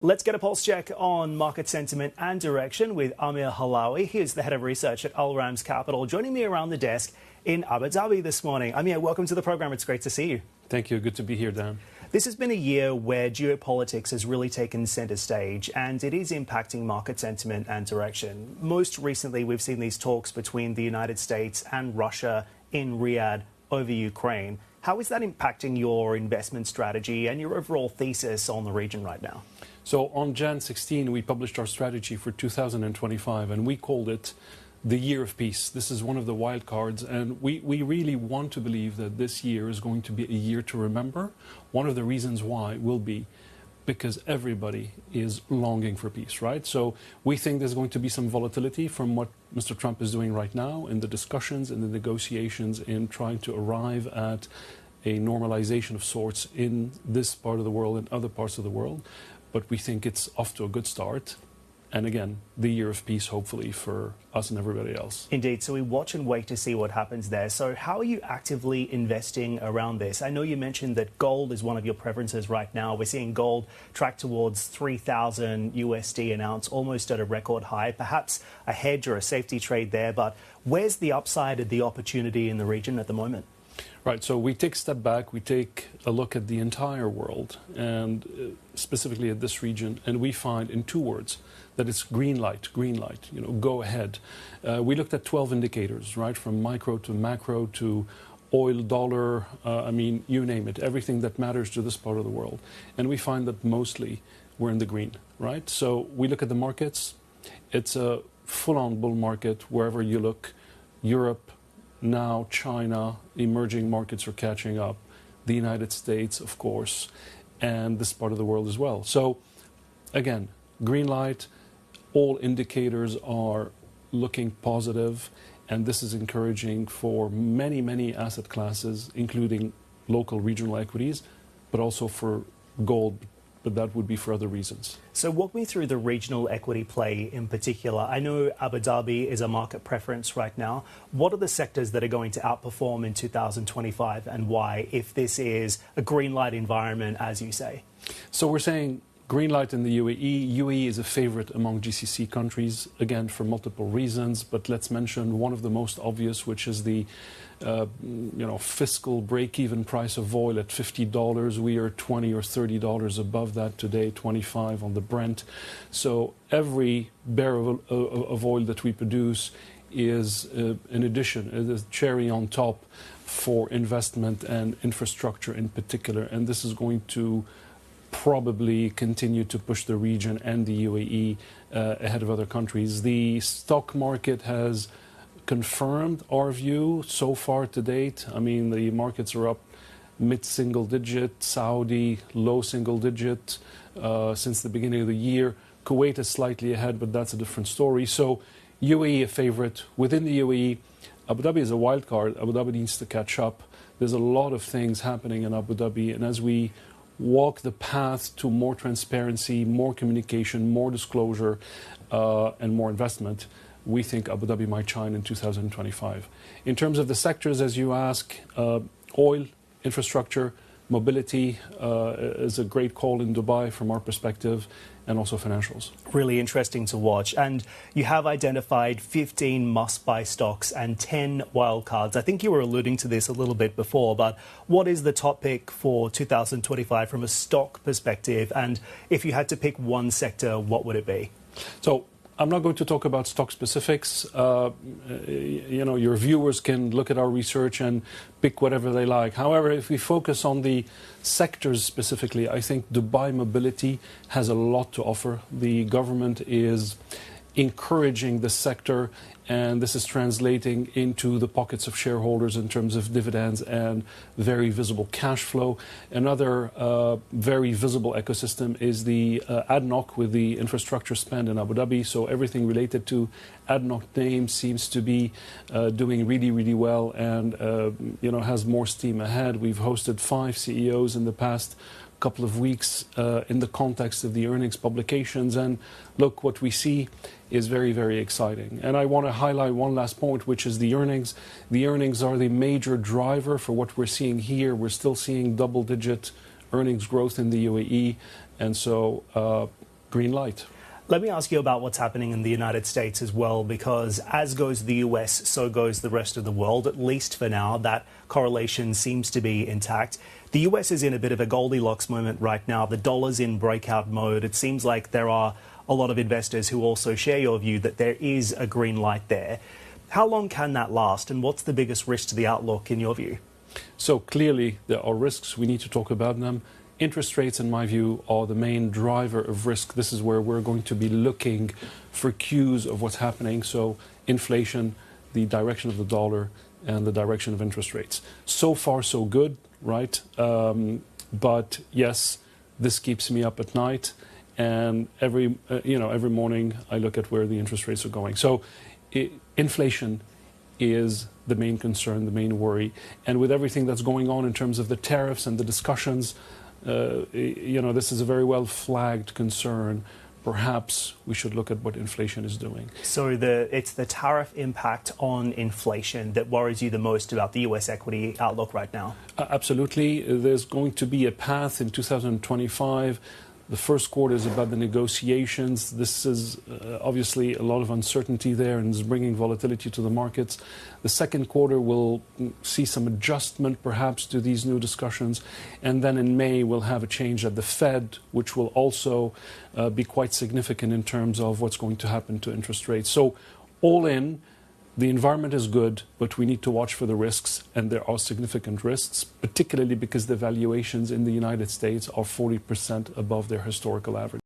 Let's get a pulse check on market sentiment and direction with Amer Halawi. He's the head of research at Ramz Capital, joining me around the desk in Abu Dhabi this morning. Amer, welcome to the program. It's great to see you. Thank you. Good to be here, Dan. This has been a year where geopolitics has really taken centre stage, and it is impacting market sentiment and direction. Most recently, we've seen these talks between the United States and Russia in Riyadh over Ukraine. How is that impacting your investment strategy and your overall thesis on the region right now? So on Jan 16, we published our strategy for 2025, and we called it the year of peace. This is one of the wild cards, and we really want to believe that this year is going to be a year to remember. One of the reasons why will be because everybody is longing for peace, right? So we think there's going to be some volatility from what Mr. Trump is doing right now in the discussions, in the negotiations, in trying to arrive at a normalization of sorts in this part of the world and other parts of the world. But we think it's off to a good start. And again, the year of peace, hopefully, for us and everybody else. Indeed. So we watch and wait to see what happens there. So how are you actively investing around this? I know you mentioned that gold is one of your preferences right now. We're seeing gold track towards 3,000 USD an ounce, almost at a record high. Perhaps a hedge or a safety trade there. But where's the upside and the opportunity in the region at the moment? Right, so we take a step back, we take a look at the entire world, and specifically at this region, and we find in two words that it's green light, go ahead. We looked at 12 indicators, right, from micro to macro to oil, dollar, you name it, everything that matters to this part of the world. And we find that mostly we're in the green, right? So we look at the markets, it's a full-on bull market wherever you look. Europe, now China, emerging markets are catching up, the United States, of course, and this part of the world as well. So, again, green light, all indicators are looking positive, and this is encouraging for many, many asset classes, including local regional equities, but also for gold, but that would be for other reasons. So walk me through the regional equity play in particular. I know Abu Dhabi is a market preference right now. What are the sectors that are going to outperform in 2025 and why, if this is a green light environment, as you say? So we're saying green light in the UAE. UAE is a favorite among GCC countries, again, for multiple reasons, but let's mention one of the most obvious, which is the fiscal break-even price of oil at $50. We are $20 or $30 above that today, 25 on the Brent. So every barrel of oil that we produce is an addition, a cherry on top for investment and infrastructure in particular. And this is going to probably continue to push the region and the UAE ahead of other countries. The stock market has confirmed our view so far to date. I mean, the markets are up mid-single digit, Saudi low single digit since the beginning of the year. Kuwait is slightly ahead, but that's a different story. So UAE a favorite. Within the UAE, Abu Dhabi is a wild card. Abu Dhabi needs to catch up. There's a lot of things happening in Abu Dhabi, and as we walk the path to more transparency, more communication, more disclosure, and more investment, we think Abu Dhabi might shine in 2025. In terms of the sectors, as you ask, oil, infrastructure, mobility is a great call in Dubai from our perspective, and also financials. Really interesting to watch. And you have identified 15 must-buy stocks and 10 wildcards. I think you were alluding to this a little bit before, but what is the top pick for 2025 from a stock perspective? And if you had to pick one sector, what would it be? So I'm not going to talk about stock specifics. Your viewers can look at our research and pick whatever they like. However, if we focus on the sectors specifically, I think Dubai mobility has a lot to offer. The government is encouraging the sector, and this is translating into the pockets of shareholders in terms of dividends and very visible cash flow. Another very visible ecosystem is the ADNOC with the infrastructure spend in Abu Dhabi. So everything related to ADNOC name seems to be doing really, really well and has more steam ahead. We've hosted 5 CEOs in the past couple of weeks in the context of the earnings publications, and look, what we see is very, very exciting. And I want to highlight one last point, which is the earnings. The earnings are the major driver for what we're seeing here. We're still seeing double-digit earnings growth in the UAE, and so green light. Let me ask you about what's happening in the United States as well, because as goes the US, so goes the rest of the world, at least for now. That correlation seems to be intact. The US is in a bit of a Goldilocks moment right now. The dollar's in breakout mode. It seems like there are a lot of investors who also share your view that there is a green light there. How long can that last, and what's the biggest risk to the outlook in your view? So clearly there are risks. We need to talk about them. Interest rates, in my view, are the main driver of risk. This is where we're going to be looking for cues of what's happening. So inflation, the direction of the dollar, and the direction of interest rates. So far, so good, right? But yes, this keeps me up at night. And every morning I look at where the interest rates are going. So inflation is the main concern, the main worry. And with everything that's going on in terms of the tariffs and the discussions, this is a very well flagged concern. Perhaps we should look at what inflation is doing. So it's the tariff impact on inflation that worries you the most about the US equity outlook right now? Absolutely. There's going to be a path in 2025. The first quarter is about the negotiations. This is obviously a lot of uncertainty there and is bringing volatility to the markets. The second quarter will see some adjustment perhaps to these new discussions. And then in May, we'll have a change at the Fed, which will also be quite significant in terms of what's going to happen to interest rates. So all in, the environment is good, but we need to watch for the risks, and there are significant risks, particularly because the valuations in the United States are 40% above their historical average.